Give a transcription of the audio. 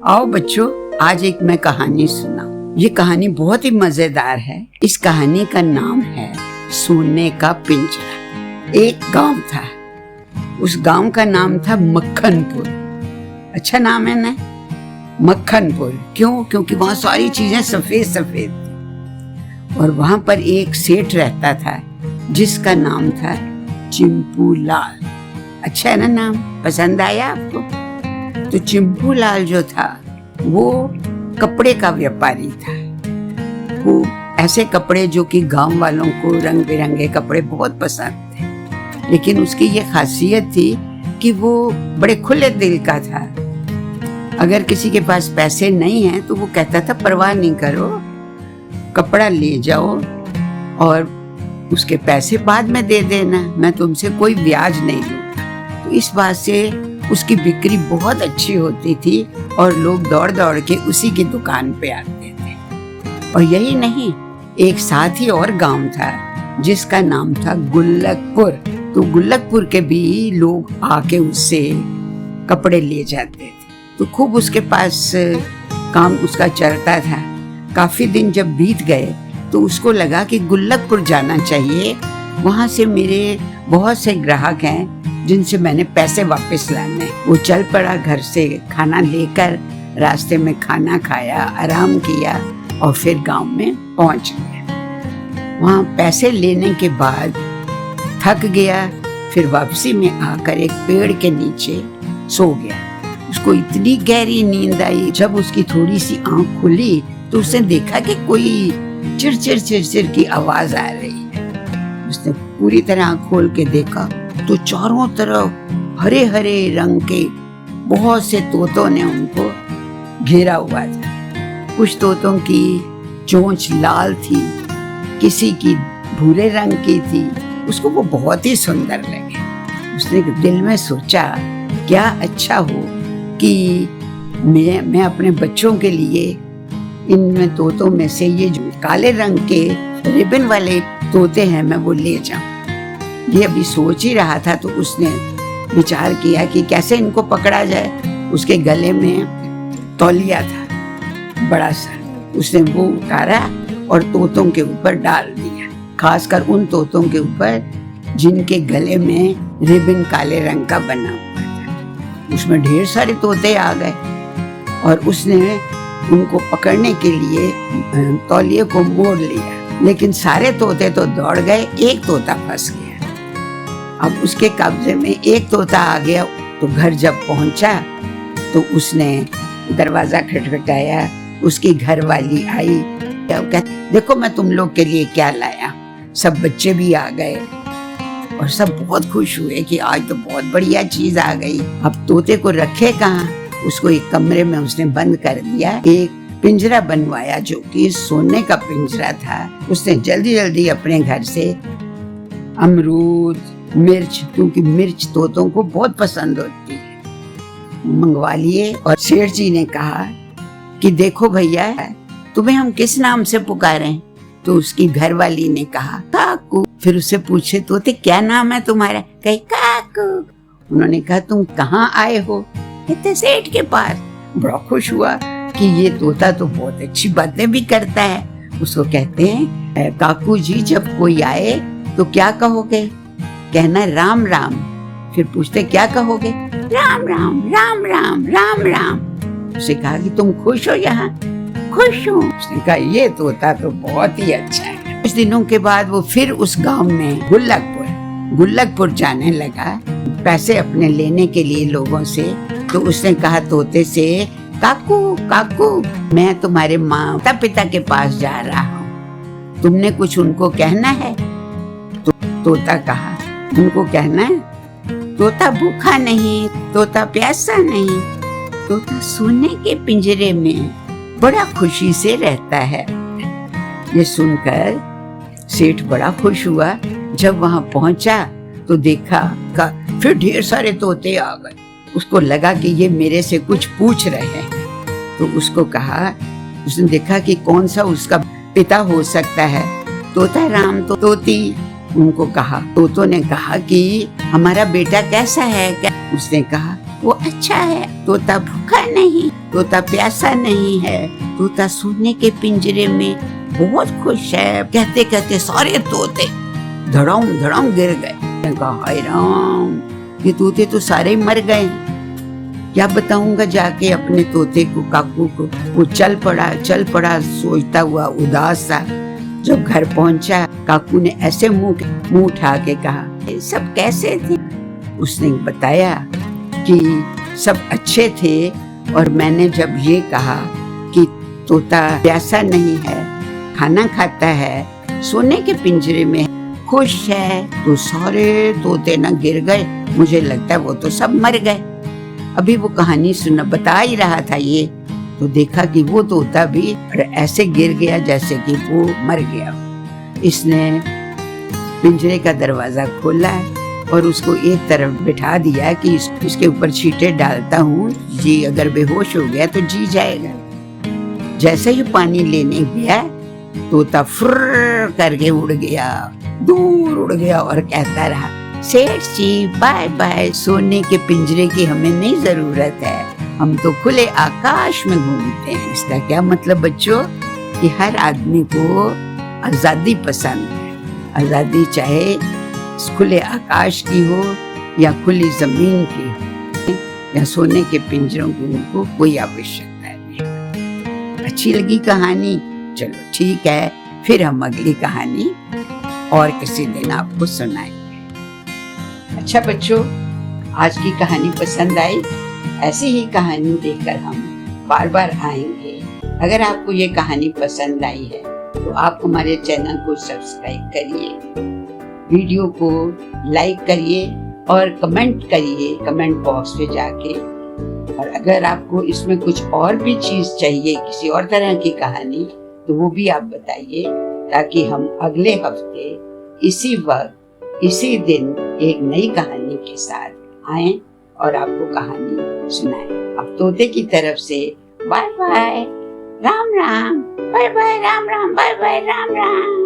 आओ बच्चों, आज एक मैं कहानी सुनाऊं। ये कहानी बहुत ही मजेदार है। इस कहानी का नाम है सोने का पिंजरा। एक गांव था, उस गांव का नाम था मक्खनपुर। अच्छा नाम है ना, मक्खनपुर। क्यों? क्योंकि वहाँ सारी चीजें सफेद सफेद थी। और वहाँ पर एक सेठ रहता था जिसका नाम था चिंपू लाल। अच्छा है ना नाम, पसंद आया आपको? तो चिंपू लाल जो था वो कपड़े का व्यापारी था। वो ऐसे कपड़े जो कि गांव वालों को रंग बिरंगे कपड़े बहुत पसंद थे, लेकिन उसकी ये खासियत थी कि वो बड़े खुले दिल का था। अगर किसी के पास पैसे नहीं हैं तो वो कहता था परवाह नहीं करो, कपड़ा ले जाओ और उसके पैसे बाद में दे देना, मैं तुमसे कोई ब्याज नहीं लूंगा। तो इस बात से उसकी बिक्री बहुत अच्छी होती थी और लोग दौड़ दौड़ के उसी की दुकान पे आते थे। और यही नहीं, एक साथ ही और गांव था जिसका नाम था गुल्लकपुर। तो गुल्लकपुर के भी लोग आके उससे कपड़े ले जाते थे। तो खूब उसके पास काम उसका चलता था। काफी दिन जब बीत गए तो उसको लगा कि गुल्लकपुर जाना चाहिए, वहां से मेरे बहुत से ग्राहक हैं जिनसे मैंने पैसे वापस लाने। वो चल पड़ा घर से, खाना लेकर रास्ते में खाना खाया, आराम किया और फिर गांव में पहुंच गया। वहां पैसे लेने के बाद थक गया, फिर वापसी में आकर एक पेड़ के नीचे सो गया। उसको इतनी गहरी नींद आई, जब उसकी थोड़ी सी आंख खुली तो उसने देखा कि कोई चिरचिर चिरचिर की आवाज आ रही है। उसने पूरी तरह आंख खोल के देखा तो चारों तरफ हरे हरे रंग के बहुत से तोतों ने उनको घेरा हुआ था। कुछ तोतों की चोंच लाल थी, किसी की भूरे रंग की थी। उसको वो बहुत ही सुंदर लगे। उसने दिल में सोचा क्या अच्छा हो कि मैं अपने बच्चों के लिए इन तोतों में से ये जो काले रंग के रिबन वाले तोते हैं मैं वो ले जाऊं। ये अभी सोच ही रहा था तो उसने विचार किया कि कैसे इनको पकड़ा जाए। उसके गले में तौलिया था बड़ा सा, उसने वो उतारा और तोतों के ऊपर डाल दिया, खासकर उन तोतों के ऊपर जिनके गले में रिबन काले रंग का बना हुआ था। उसमें ढेर सारे तोते आ गए और उसने उनको पकड़ने के लिए तौलिए को मोड़ लिया, लेकिन सारे तोते तो दौड़ गए, एक तोता फंस गया। अब उसके कब्जे में एक तोता आ गया। तो घर जब पहुंचा तो उसने दरवाजा खटखटाया। उसकी घरवाली आई, कहती देखो मैं तुम लोग के लिए क्या लाया। सब बच्चे भी आ गए और सब बहुत खुश हुए कि आज तो बहुत बढ़िया चीज आ गई। अब तोते को रखे कहाँ? उसको एक कमरे में उसने बंद कर दिया। एक पिंजरा बनवाया जो कि सोने का पिंजरा था। उसने जल्दी जल्दी अपने घर से अमरूद, मिर्च, क्योंकि मिर्च तोतों को बहुत पसंद होती है, मंगवा लिए। और सेठ जी ने कहा कि देखो भैया, तुम्हें हम किस नाम से पुकारें? तो उसकी घरवाली ने कहा काकू। फिर उससे पूछे तोते क्या नाम है तुम्हारा? कहे काकू। उन्होंने कहा तुम कहाँ आए हो? कहते सेठ के पास। बड़ा खुश हुआ कि ये तोता तो बहुत अच्छी बातें भी करता है। उसको कहते हैं काकू जी, जब कोई आए तो क्या कहोगे? कहना राम राम। फिर पूछते क्या कहोगे? राम राम राम राम राम राम। उसने कहा कि तुम खुश हो यहाँ? खुश हूँ। उसने कहा ये तोता तो बहुत ही अच्छा है। कुछ दिनों के बाद वो फिर उस गांव में गुल्लकपुर जाने लगा पैसे अपने लेने के लिए लोगों से। तो उसने कहा तोते से काकू काकू, मैं तुम्हारे माता पिता के पास जा रहा हूँ, तुमने कुछ उनको कहना है? तो तोता कहा उनको कहना है तोता भूखा नहीं, तोता प्यासा नहीं, तोता सोने के पिंजरे में बड़ा खुशी से रहता है। ये सुनकर सेठ बड़ा खुश हुआ। जब वहां पहुंचा तो देखा फिर ढेर सारे तोते आ गए। उसको लगा कि ये मेरे से कुछ पूछ रहे हैं। तो उसको कहा, उसने देखा कि कौन सा उसका पिता हो सकता है। तोता राम तो तोती। उनको कहा, तोतों ने कहा कि हमारा बेटा कैसा है? क्या? उसने कहा वो अच्छा है, तोता भूखा नहीं, तोता प्यासा नहीं है, तोता सोने के पिंजरे में बहुत खुश है। कहते कहते सारे तोते धड़ाम धड़ाम गिर गए। मैंने कहा हाय राम, ये तोते तो सारे मर गए। क्या बताऊंगा जाके अपने तोते को, काकू को। वो चल पड़ा सोचता हुआ उदास सा। जब घर पहुंचा, काकू ने ऐसे मुंह उठा के कहा, सब कैसे थे? उसने बताया कि सब अच्छे थे, और मैंने जब ये कहा कि तोता प्यासा नहीं है, खाना खाता है, सोने के पिंजरे में खुश है, तो सारे तोते ना गिर गए। मुझे लगता है वो तो सब मर गए। अभी वो कहानी सुना बता ही रहा था ये, तो देखा कि वो तोता भी ऐसे गिर गया जैसे कि वो मर गया। इसने पिंजरे का दरवाजा खोला और उसको एक तरफ बिठा दिया कि इसके ऊपर छींटे डालता हूँ, ये अगर बेहोश हो गया तो जी जाएगा। जैसे ही पानी लेने गया, तोता फुर्र करके उड़ गया, दूर उड़ गया और कहता रहा, सेठ जी बाय बाय, सोने के पिंजरे की हमें नहीं जरूरत है, हम तो खुले आकाश में घूमते हैं। इसका क्या मतलब बच्चों, कि हर आदमी को आजादी पसंद है। आजादी चाहे खुले आकाश की हो या खुली जमीन की हो, या सोने के पिंजरों की, उनको कोई आवश्यकता नहीं। अच्छी लगी कहानी? चलो ठीक है, फिर हम अगली कहानी और किसी दिन आपको सुनाएंगे। अच्छा बच्चों, आज की कहानी पसंद आई? ऐसी ही कहानी देखकर हम बार बार आएंगे। अगर आपको ये कहानी पसंद आई है तो आप हमारे चैनल को सब्सक्राइब करिए, वीडियो को लाइक करिए और कमेंट करिए कमेंट बॉक्स पे जाके। और अगर आपको इसमें कुछ और भी चीज चाहिए, किसी और तरह की कहानी, तो वो भी आप बताइए, ताकि हम अगले हफ्ते इसी वक्त इसी दिन एक नई कहानी के साथ आएं और आपको कहानी सुनाएं। अब तोते की तरफ से bye bye, Ram Ram, bye bye, Ram Ram, bye bye, Ram Ram.